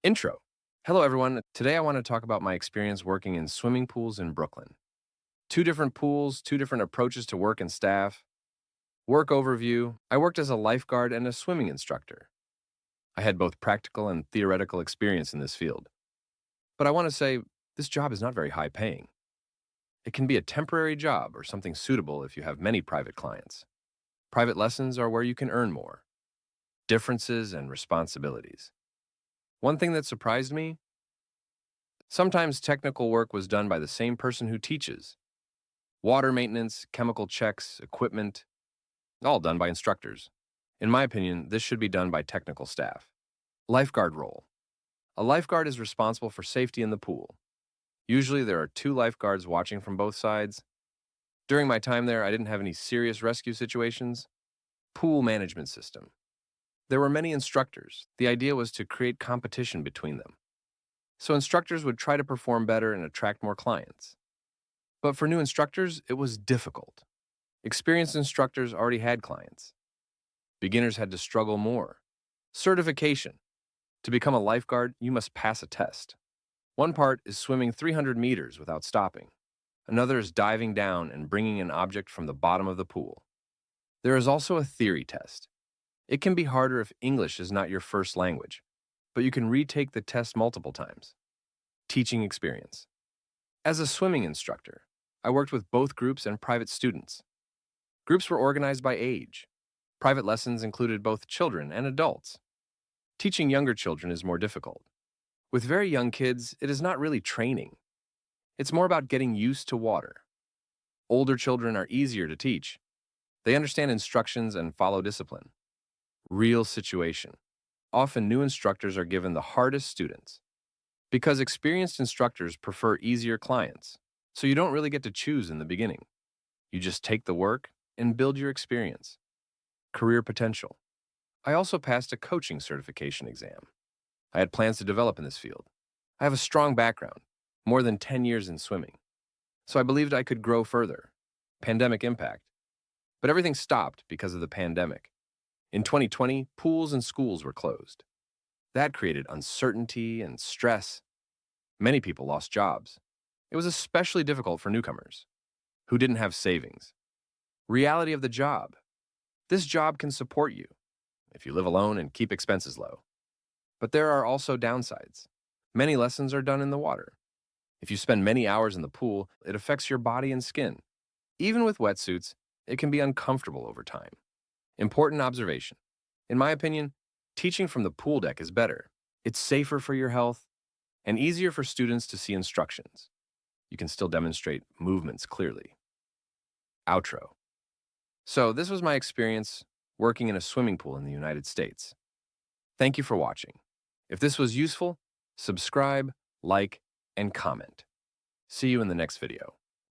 Intro. Hello, everyone. Today I want to talk about my experience working in swimming pools in Brooklyn. Two different pools, two different approaches to work and staff. Work overview. I worked as a lifeguard and a swimming instructor. I had both practical and theoretical experience in this field. But I want to say this job is not very high paying. It can be a temporary job or something suitable if you have many private clients. Private lessons are where you can earn more. Differences and responsibilities. One thing that surprised me, sometimes technical work was done by the same person who teaches. Water maintenance, chemical checks, equipment, all done by instructors. In my opinion, this should be done by technical staff. Lifeguard role. A lifeguard is responsible for safety in the pool. Usually there are two lifeguards watching from both sides. During my time there, I didn't have any serious rescue situations. Pool management system. There were many instructors. The idea was to create competition between them. So instructors would try to perform better and attract more clients. But for new instructors, it was difficult. Experienced instructors already had clients. Beginners had to struggle more. Certification. To become a lifeguard, you must pass a test. One part is swimming 300 meters without stopping. Another is diving down and bringing an object from the bottom of the pool. There is also a theory test. It can be harder if English is not your first language, but you can retake the test multiple times. Teaching experience. As a swimming instructor, I worked with both groups and private students. Groups were organized by age. Private lessons included both children and adults. Teaching younger children is more difficult. With very young kids, it is not really training. It's more about getting used to water. Older children are easier to teach. They understand instructions and follow discipline. Real situation. Often new instructors are given the hardest students because experienced instructors prefer easier clients, so you don't really get to choose in the beginning. You just take the work and build your experience. Career potential. I also passed a coaching certification exam. I had plans to develop in this field. I have a strong background, more than 10 years in swimming, so I believed I could grow further. Pandemic impact. But everything stopped because of the pandemic. In 2020, pools and schools were closed. That created uncertainty and stress. Many people lost jobs. It was especially difficult for newcomers who didn't have savings. Reality of the job. This job can support you if you live alone and keep expenses low. But there are also downsides. Many lessons are done in the water. If you spend many hours in the pool, it affects your body and skin. Even with wetsuits, it can be uncomfortable over time. Important observation. In my opinion, teaching from the pool deck is better. It's safer for your health and easier for students to see instructions. You can still demonstrate movements clearly. Outro. So this was my experience working in a swimming pool in the United States. Thank you for watching. If this was useful, subscribe, like, and comment. See you in the next video.